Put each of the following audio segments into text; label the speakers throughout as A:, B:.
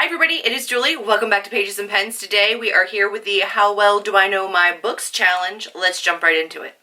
A: Hi everybody, it is Julie. Welcome back to Pages and Pens. Today we are here with the How Well Do I Know My Books challenge. Let's jump right into it.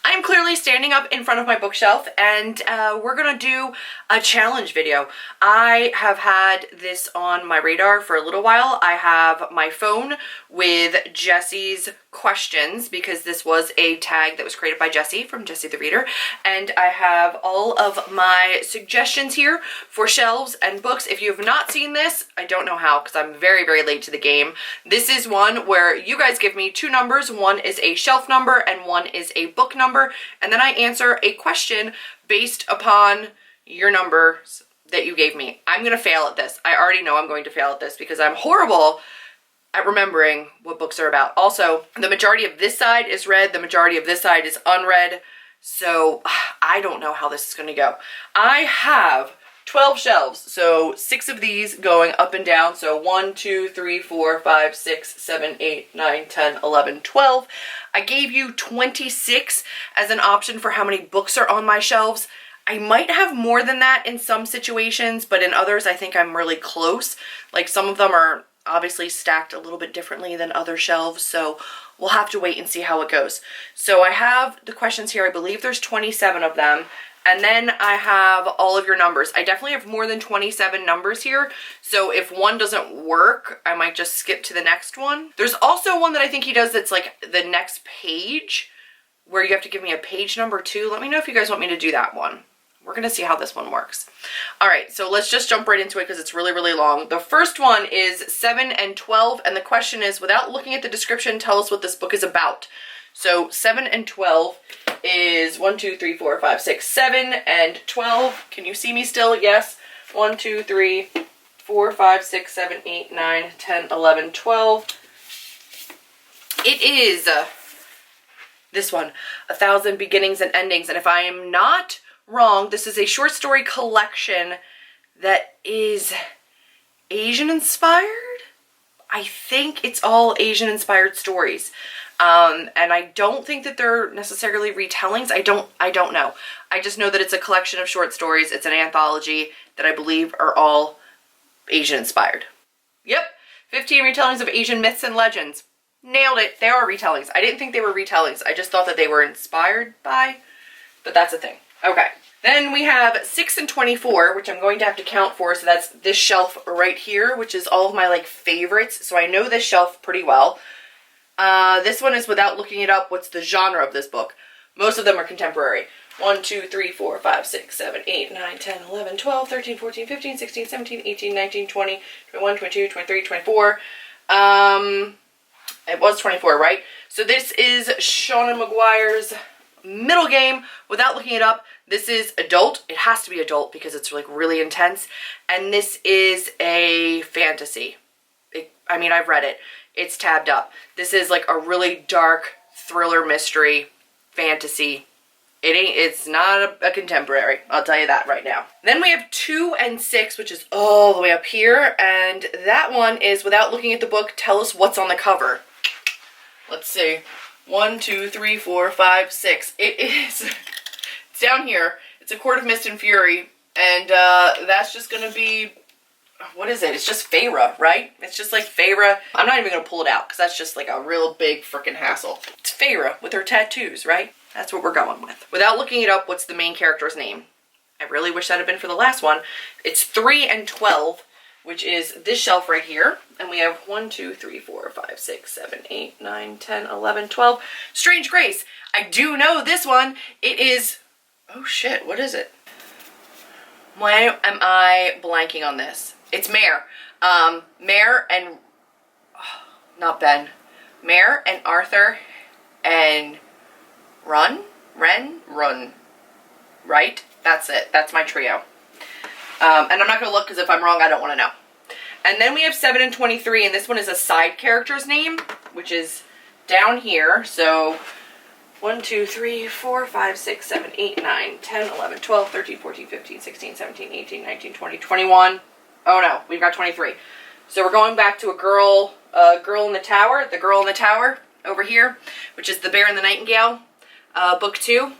A: I'm clearly standing up in front of my bookshelf and we're gonna do a challenge video. I have had this on my radar for a little while. I have my phone with Jessie's questions because this was a tag that was created by Jessie from Jessie the Reader, and I have all of my suggestions here for shelves and books. If you have not seen this, I don't know how because I'm very late to the game. This is one where you guys give me two numbers. One is a shelf number and one is a book number, and then I answer a question based upon your numbers that you gave me. I'm gonna fail at this. I already know I'm going to fail at this because I'm horrible at remembering what books are about. Also, the majority of this side is read, the majority of this side is unread, so I don't know how this is going to go. I have 12 shelves, so 6 of these going up and down, so 1, 2, 3, 4, 5, 6, 7, 8, 9, 10, 11, 12. I gave you 26 as an option for how many books are on my shelves. I might have more than that in some situations, but in others I think I'm really close. Like some of them are obviously stacked a little bit differently than other shelves, so we'll have to wait and see how it goes. So I have the questions here. I believe there's 27 of them, and then I have all of your numbers. I definitely have more than 27 numbers here, so if one doesn't work, I might just skip to the next one. There's also one that I think he does that's like the next page, where you have to give me a page number too. Let me know if you guys want me to do that one. We're gonna see how this one works. All right, so let's just jump right into it because it's really long. The first one is 7 and 12, and the question is, without looking at the description, tell us what this book is about. So 7 and 12 is 1, 2, 3, 4, 5, 6, 7, and 12. Can you see me still? Yes. 1, 2, 3, 4, 5, 6, 7, 8, 9, 10, 11, 12. It is this one, 1,000 Beginnings and Endings, and if I am not wrong, this is a short story collection that is Asian inspired. I think it's all Asian inspired stories, and I don't think that they're necessarily retellings. I don't know. I just know that it's a collection of short stories. It's an anthology that I believe are all Asian inspired. Yep, 15 retellings of Asian myths and legends. Nailed it. They are retellings. I didn't think they were retellings. I just thought that they were inspired by, but that's a thing. Okay, then we have 6 and 24, which I'm going to have to count for, so that's this shelf right here, which is all of my like favorites, so I know this shelf pretty well. This one is, without looking it up, what's the genre of this book? Most of them are contemporary. 1, 2, 3, 4, 5, 6, 7, 8, 9, 10, 11, 12, 13, 14, 15, 16, 17, 18, 19, 20, 21, 22, 23, 24. It was 24, right? So this is Seanan McGuire's Middle Game. Without looking it up, this is adult. It has to be adult because it's like really intense, and this is a fantasy. I mean, I've read it. It's tabbed up. This is like a really dark thriller mystery fantasy. It's not a contemporary, I'll tell you that right now. Then we have 2 and 6, which is all the way up here, and that one is, without looking at the book, tell us what's on the cover. Let's see. 1, 2, 3, 4, 5, 6. It is, it's down here. It's A Court of Mist and Fury, and that's just gonna be, what is it? It's just Feyre, right? It's just like Feyre. I'm not even gonna pull it out because that's just like a real big freaking hassle. It's Feyre with her tattoos, right? That's what we're going with. Without looking it up, what's the main character's name? I really wish that had been for the last one. It's 3 and 12, which is this shelf right here. And we have 1, 2, 3, 4, 5, 6, 7, 8, 9, 10, 11, 12. Strange Grace. I do know this one. It is, oh shit, what is it? Why am I blanking on this? It's Mare. Mare and, not Ben. Mare and Arthur and Run? Right? That's it. That's my trio. And I'm not going to look because if I'm wrong, I don't want to know. And then we have 7 and 23, and this one is a side character's name, which is down here. So 1, 2, 3, 4, 5, 6, 7, 8, 9, 10, 11, 12, 13, 14, 15, 16, 17, 18, 19, 20, 21. Oh no, we've got 23. So we're going back to a girl in the tower, The Girl in the Tower over here, which is The Bear and the Nightingale, book 2.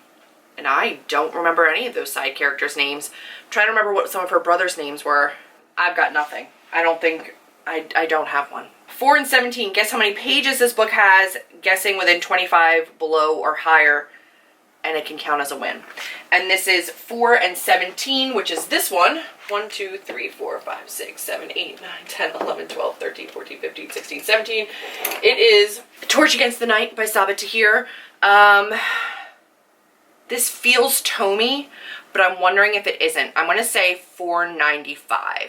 A: And I don't remember any of those side characters' names. I'm trying to remember what some of her brothers' names were. I've got nothing. I don't think, I don't have one. 4 and 17, guess how many pages this book has, guessing within 25 below or higher, and it can count as a win. And this is 4 and 17, which is this one. 1, 2, 3, 4, 5, 6, 7, 8, 9, 10, 11, 12, 13, 14, 15, 16, 17. It is Torch Against the Night by Sabaa Tahir. This feels Tomy, but I'm wondering if it isn't. I'm going to say $4.95.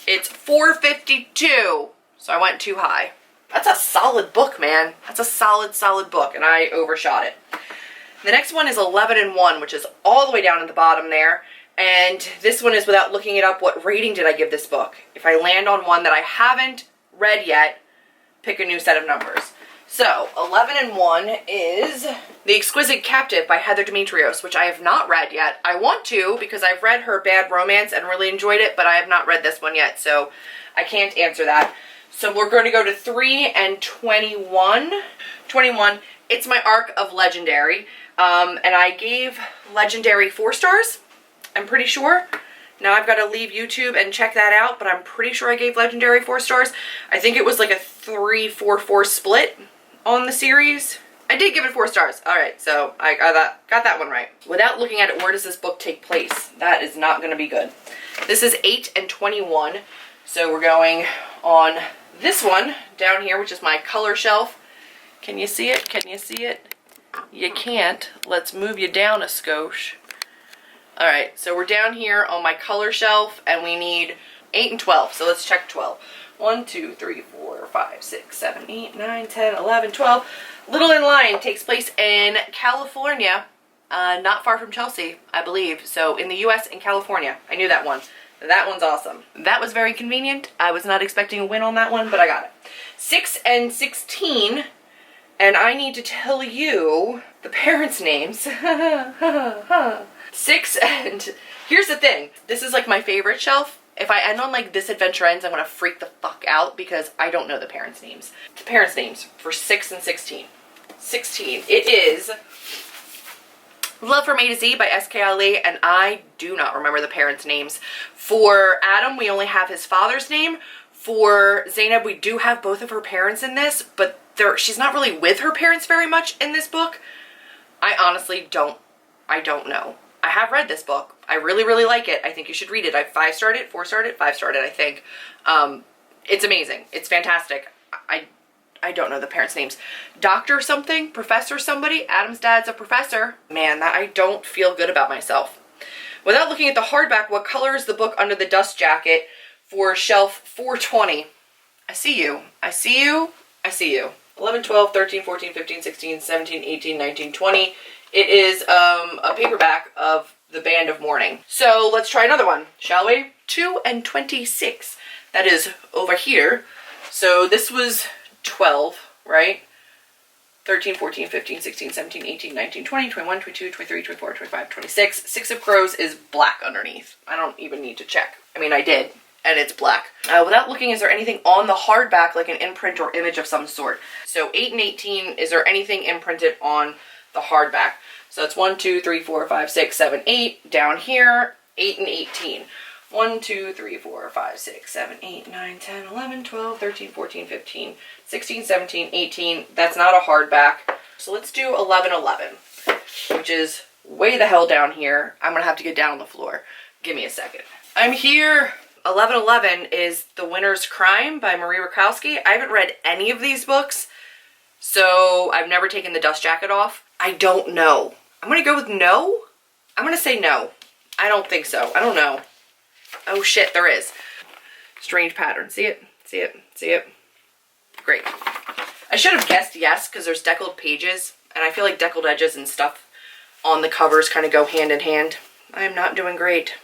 A: It's $4.52, so I went too high. That's a solid book, man. That's a solid book, and I overshot it. The next one is 11 and 1, which is all the way down at the bottom there. And this one is, without looking it up, what rating did I give this book? If I land on one that I haven't read yet, pick a new set of numbers. So, 11 and 1 is The Exquisite Captive by Heather Demetrios, which I have not read yet. I want to, because I've read her Bad Romance and really enjoyed it, but I have not read this one yet, so I can't answer that. So we're going to go to 3 and 21. 21, it's my arc of Legendary. And I gave Legendary 4 stars, I'm pretty sure. Now I've got to leave YouTube and check that out, but I'm pretty sure I gave Legendary 4 stars. I think it was like a 3-4-4 split on the series. I did give it 4 stars. Alright, so I got that one right. Without looking at it, where does this book take place? That is not going to be good. This is 8 and 21. So we're going on this one down here, which is my color shelf. Can you see it? Can you see it? You can't. Let's move you down a skosh. Alright, so we're down here on my color shelf, and we need 8 and 12. So let's check 12. 1, 2, 3, 4, 5, 6, 7, 8, 9, 10, 11, 12. Little in Line takes place in California, not far from Chelsea, I believe. So in the US and California. I knew that one. That one's awesome. That was very convenient. I was not expecting a win on that one, but I got it. 6 and 16, and I need to tell you the parents' names. 6 and... Here's the thing. This is like my favorite shelf. If I end on like This Adventure Ends, I'm going to freak the fuck out because I don't know the parents' names. The parents' names for 6 and 16. 16. It is Love from A to Z by S.K. Ali, and I do not remember the parents' names. For Adam, we only have his father's name. For Zainab, we do have both of her parents in this, but she's not really with her parents very much in this book. I honestly don't know. I have read this book. I really like it. I think you should read it. I 5-starred it, 4-starred it, 5-starred it, I think. It's amazing. It's fantastic. I don't know the parents' names. Doctor something, professor somebody. Adam's dad's a professor. Man, I don't feel good about myself. Without looking at the hardback, what color is the book Under the Dust Jacket for shelf 420? I see you. I see you. I see you. 11, 12, 13, 14, 15, 16, 17, 18, 19, 20. It is a paperback of The Band of Mourning. So let's try another one, shall we? 2 and 26. That is over here. So this was 12, right? 13, 14, 15, 16, 17, 18, 19, 20, 21, 22, 23, 24, 25, 26. 6 of Crows is black underneath. I don't even need to check. I mean, I did, and it's black. Without looking, is there anything on the hardback, like an imprint or image of some sort? So 8 and 18, is there anything imprinted on the hardback? So it's 1, 2, 3, 4, 5, 6, 7, 8. Down here, 8 and 18. 1, 2, 3, 4, 5, 6, 7, 8, 9, 10, 11, 12, 13, 14, 15, 16, 17, 18. That's not a hardback. So let's do 11, 11, which is way the hell down here. I'm going to have to get down on the floor. Give me a second. I'm here. 11, 11 is The Winner's Crime by Marie Rakowski. I haven't read any of these books, so I've never taken the dust jacket off. I don't know. I'm going to go with no. I'm going to say no. I don't think so. I don't know. Oh shit, there is. Strange pattern. See it? See it? See it? Great. I should have guessed yes, because there's deckled pages, and I feel like deckled edges and stuff on the covers kind of go hand in hand. I am not doing great.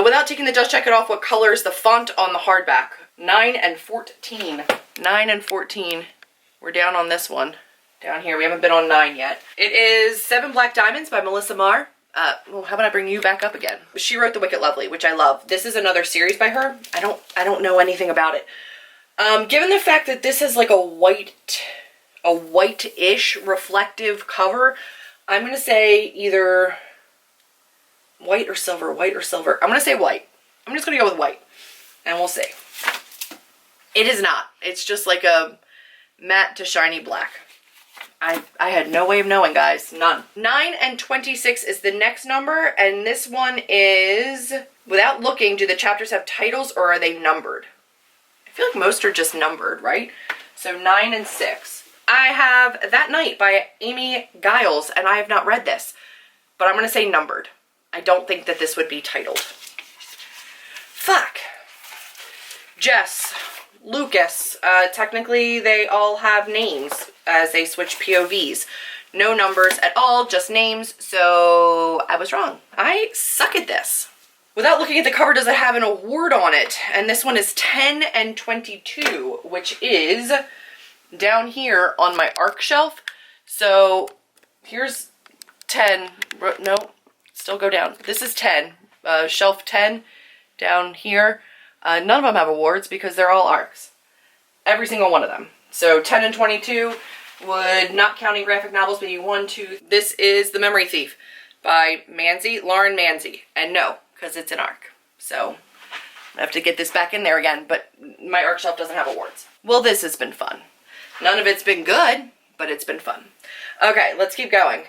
A: Without taking the dust jacket off, what color is the font on the hardback? 9 and 14. 9 and 14. We're down on this one. Down here. We haven't been on 9 yet. It is 7 Black Diamonds by Melissa Marr. Well, how about I bring you back up again? She wrote The Wicked Lovely, which I love. This is another series by her. I don't know anything about it. Given the fact that this is like a white-ish reflective cover, I'm going to say either white or silver, white or silver. I'm going to say white. I'm just going to go with white, and we'll see. It is not. It's just like a matte to shiny black. I had no way of knowing, guys. None. 9 and 26 is the next number, and this one is, without looking, do the chapters have titles or are they numbered? I feel like most are just numbered, right? So 9 and 6. I have That Night by Amy Giles, and I have not read this, but I'm going to say numbered. I don't think that this would be titled. Fuck. Jess, Lucas, technically they all have names as they switch POVs. No numbers at all, just names, so I was wrong. I suck at this. Without looking at the cover, does it have an award on it? And this one is 10 and 22, which is down here on my ARC shelf. So here's 10, no, still go down. This is 10, shelf 10 down here. None of them have awards because they're all ARCs. Every single one of them. So 10 and 22 would, not counting graphic novels, be 1, 2. This is The Memory Thief by Lauren Manzi. And no, because it's an ARC. So I have to get this back in there again, but my ARC shelf doesn't have awards. Well, this has been fun. None of it's been good, but it's been fun. Okay, let's keep going.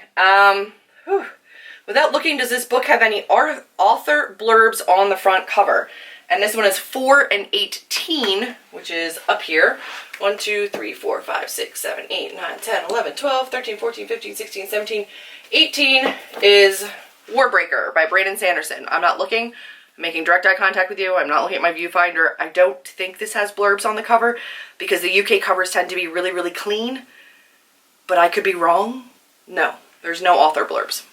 A: Without looking, does this book have any author blurbs on the front cover? And this one is 4 and 18, which is up here. 1, 2, 3, 4, 5, 6, 7, 8, 9, 10, 11, 12, 13, 14, 15, 16, 17, 18 is Warbreaker by Brandon Sanderson. I'm not looking. I'm making direct eye contact with you. I'm not looking at my viewfinder. I don't think this has blurbs on the cover because the UK covers tend to be really, really clean. But I could be wrong. No, there's no author blurbs.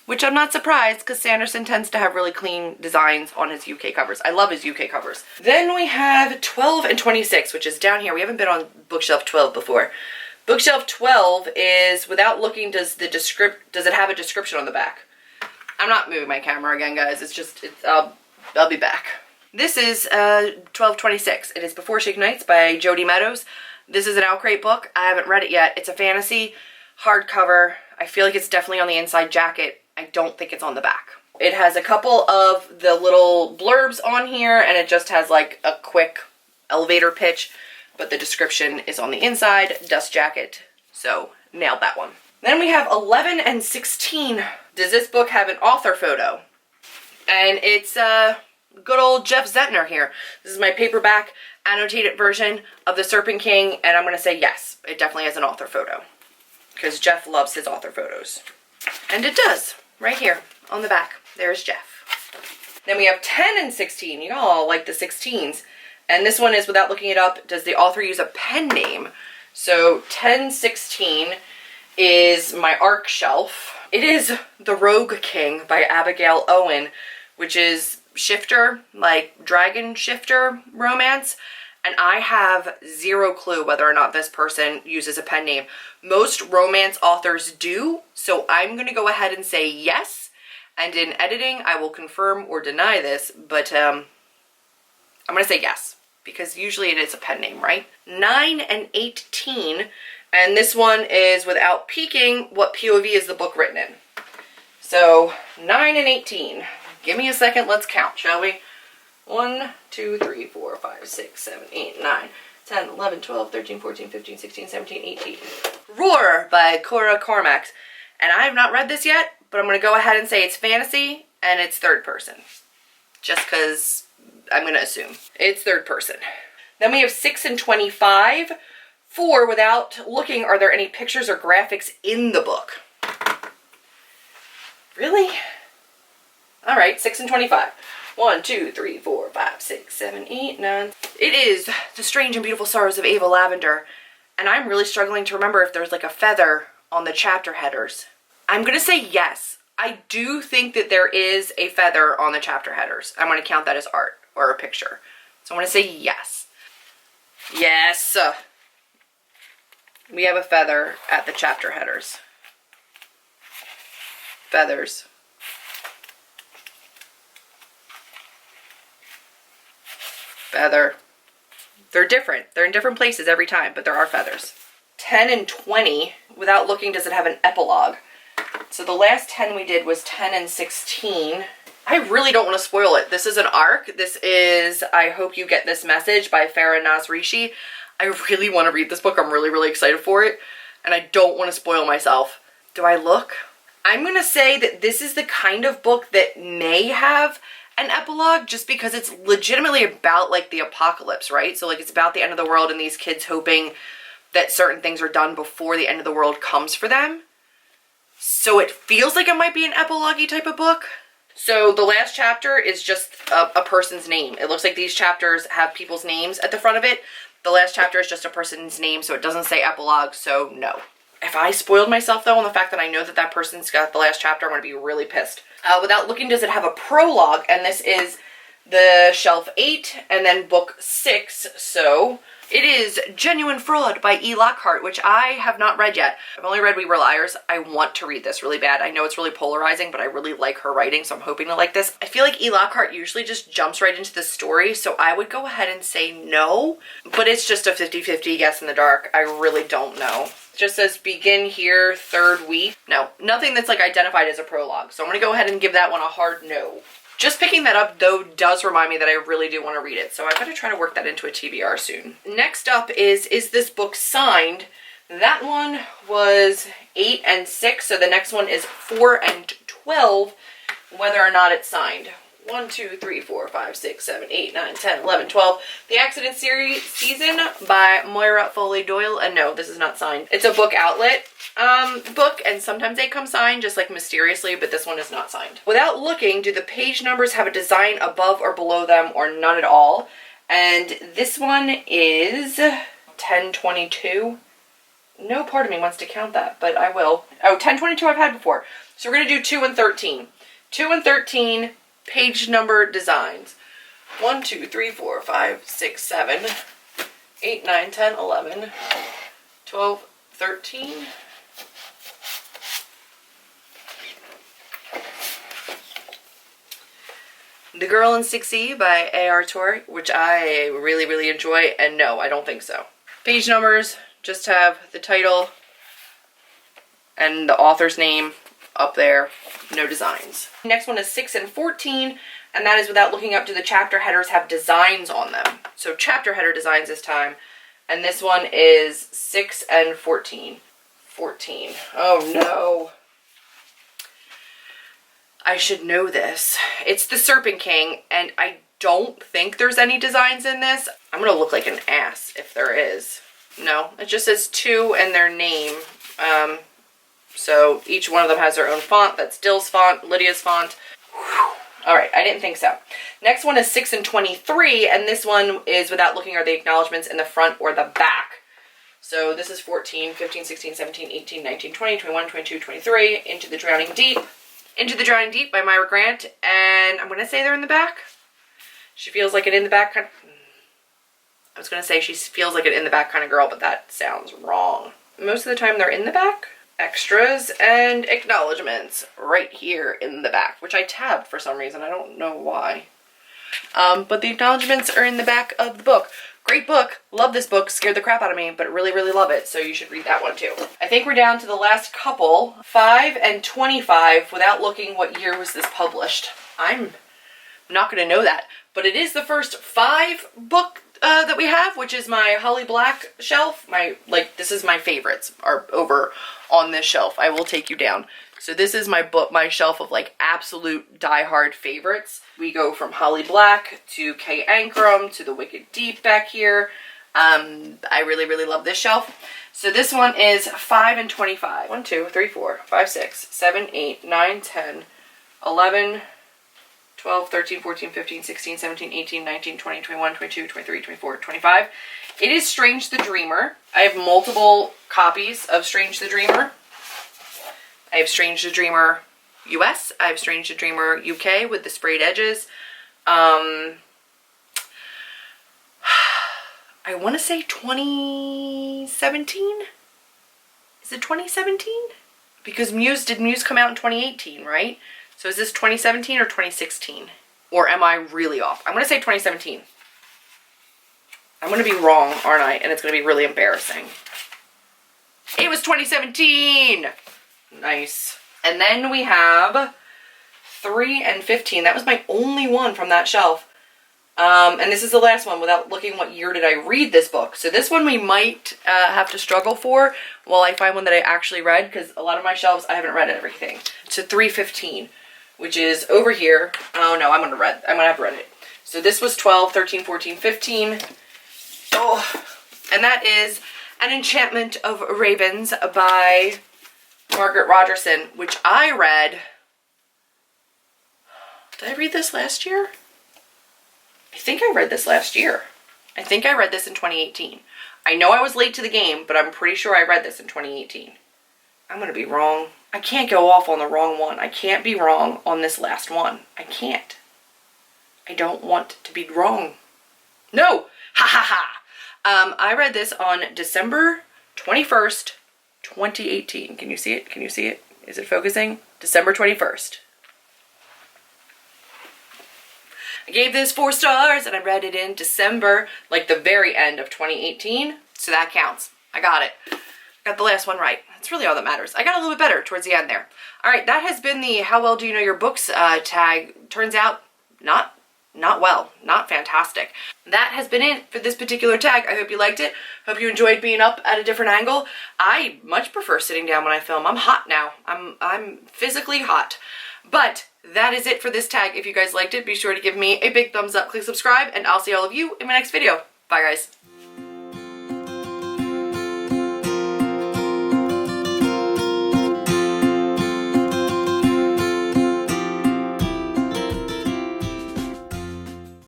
A: Which I'm not surprised because Sanderson tends to have really clean designs on his UK covers. I love his UK covers. Then we have 12 and 26, which is down here. We haven't been on bookshelf 12 before. Bookshelf 12 is, without looking, does it have a description on the back? I'm not moving my camera again, guys. I'll be back. This is 1226. It is Before She Ignites by Jodi Meadows. This is an Owlcrate book. I haven't read it yet. It's a fantasy hardcover. I feel like it's definitely on the inside jacket. I don't think it's on the back. It has a couple of the little blurbs on here, and it just has like a quick elevator pitch, but the description is on the inside, dust jacket, so nailed that one. Then we have 11 and 16. Does this book have an author photo? And it's good old Jeff Zentner here. This is my paperback annotated version of The Serpent King, and I'm going to say yes, it definitely has an author photo because Jeff loves his author photos. And it does, right here on the back. There's Jeff. Then we have 10 and 16. You all like the 16s. And this one is, without looking it up, does the author use a pen name? So 1016 is my ARC shelf. It is The Rogue King by Abigail Owen, which is shifter, like dragon shifter romance. And I have zero clue whether or not this person uses a pen name. Most romance authors do, so I'm going to go ahead and say yes. And in editing, I will confirm or deny this, but I'm going to say yes, because usually it is a pen name, right? 9 and 18, and this one is, without peeking, what POV is the book written in? So 9 and 18. Give me a second, let's count, shall we? 1, 2, 3, 4, 5, 6, 7, 8, 9, 10, 11, 12, 13, 14, 15, 16, 17, 18. Roar by Cora Cormack. And I have not read this yet, but I'm going to go ahead and say it's fantasy and it's third person. Just because I'm going to assume. It's third person. Then we have 6 and 25. 4, without looking, are there any pictures or graphics in the book? Really? Alright, 6 and 25. 1, 2, 3, 4, 5, 6, 7, 8, 9. It is The Strange and Beautiful Sorrows of Ava Lavender. And I'm really struggling to remember if there's like a feather on the chapter headers. I'm going to say yes. I do think that there is a feather on the chapter headers. I'm going to count that as art or a picture. So I'm going to say yes. Yes. We have a feather at the chapter headers. Feathers. Feather. They're different. They're in different places every time, but there are feathers. 10 and 20. Without looking, does it have an epilogue? So the last 10 we did was 10 and 16. I really don't want to spoil it. This is an arc. This is I Hope You Get This Message by Farah Nasrishi. I really want to read this book. I'm really, really excited for it. And I don't want to spoil myself. Do I look? I'm going to say that this is the kind of book that may have an epilogue just because it's legitimately about like the apocalypse, right? So like it's about the end of the world and these kids hoping that certain things are done before the end of the world comes for them. So it feels like it might be an epilogue-y type of book. So the last chapter is just a person's name. It looks like these chapters have people's names at the front of it. The last chapter is just a person's name, so it doesn't say epilogue, so no. If I spoiled myself though on the fact that I know that that person's got the last chapter, I'm going to be really pissed. Without looking, does it have a prologue? And this is the shelf 8 and then book 6, so it is Genuine Fraud by E. Lockhart, which I have not read yet. I've only read We Were Liars. I want to read this really bad. I know it's really polarizing, but I really like her writing, so I'm hoping to like this. I feel like E. Lockhart usually just jumps right into the story, so I would go ahead and say no, but it's just a 50-50 guess in the dark. I really don't know. It just says begin here, 3rd week. No, nothing that's like identified as a prologue, so I'm gonna go ahead and give that one a hard no. Just picking that up, though, does remind me that I really do want to read it, so I better try to work that into a TBR soon. Next up is this book signed? That one was 8 and 6, so the next one is 4 and 12, whether or not it's signed. 1, 2, 3, 4, 5, 6, 7, 8, 9, 10, 11, 12. The Accident Season by Moira Foley Doyle. And no, this is not signed. It's a book outlet book, and sometimes they come signed just like mysteriously, but this one is not signed. Without looking, do the page numbers have a design above or below them or none at all? And this one is 1022. No part of me wants to count that, but I will. Oh, 1022 I've had before. So we're going to do 2 and 13. 2 and 13 page number designs. 1, 2, 3, 4, 5, 6, 7, 8, 9, 10, 11, 12, 13. The Girl in 6E by A.R. Torrey, which I really, really enjoy, and no, I don't think so. Page numbers just have the title and the author's name up there, no designs. Next one is 6 and 14, and that is without looking up, do the chapter headers have designs on them? So chapter header designs this time, and this one is 6 and 14. 14. Oh no. I should know this. It's The Serpent King, and I don't think there's any designs in this. I'm gonna look like an ass if there is. No, it just says 2 and their name. So each one of them has their own font. That's Dill's font, Lydia's font. All right, I didn't think so. Next one is 6 and 23, and this one is without looking are the acknowledgements in the front or the back. So this is 14, 15, 16, 17, 18, 19, 20, 21, 22, 23, Into the Drowning Deep. Into the Drowning Deep by Myra Grant, and I'm going to say they're in the back. She feels like an in the back kind of... I was going to say she feels like an in the back kind of girl, but that sounds wrong. Most of the time they're in the back. Extras and acknowledgements right here in the back, which I tabbed for some reason. I don't know why. But the acknowledgements are in the back of the book. Great book. Love this book. Scared the crap out of me, but really, really love it. So you should read that one too. I think we're down to the last couple. 5 and 25. Without looking, what year was this published? I'm not going to know that. But it is the first 5 book that we have, which is my Holly Black shelf. This is my favorites are over on this shelf. I will take you down. So this is my book, my shelf of like absolute diehard favorites. We go from Holly Black to Kay Ancrum to The Wicked Deep back here. I really, really love this shelf. So this one is 5 and 25. 1, 2, 3, 4, 5, 6, 7, 8, 9, 10, 11, 12, 13, 14, 15, 16, 17, 18, 19, 20, 21, 22, 23, 24, 25. It is Strange the Dreamer. I have multiple copies of Strange the Dreamer. I have Strange the Dreamer US. I have Strange the Dreamer UK with the sprayed edges. I want to say 2017? Is it 2017? Because did Muse come out in 2018, right? So is this 2017 or 2016? Or am I really off? I'm going to say 2017. I'm going to be wrong, aren't I? And it's going to be really embarrassing. It was 2017. Nice. And then we have 3 and 15. That was my only one from that shelf. And this is the last one without looking what year did I read this book. So this one we might have to struggle for while I find one that I actually read, because a lot of my shelves I haven't read everything. So 315, which is over here. Oh no, I'm gonna have read it. So this was 12, 13, 14, 15. Oh, and that is An Enchantment of Ravens by Margaret Rogerson, which I read. Did I read this last year? I think I read this last year. I think I read this in 2018. I know I was late to the game, but I'm pretty sure I read this in 2018. I'm going to be wrong. I can't go off on the wrong one. I can't be wrong on this last one. I can't. I don't want to be wrong. No! Ha ha ha! I read this on December 21st, 2018. Can you see it? Can you see it? Is it focusing? December 21st. I gave this 4 stars and I read it in December, like the very end of 2018. So that counts. I got it. Got the last one right. That's really all that matters. I got a little bit better towards the end there. All right, that has been the How Well Do You Know Your Books tag. Turns out not well, not fantastic. That has been it for this particular tag. I hope you liked it. Hope you enjoyed being up at a different angle. I much prefer sitting down when I film. I'm hot now. I'm physically hot. But that is it for this tag. If you guys liked it, be sure to give me a big thumbs up, click subscribe, and I'll see all of you in my next video. Bye guys.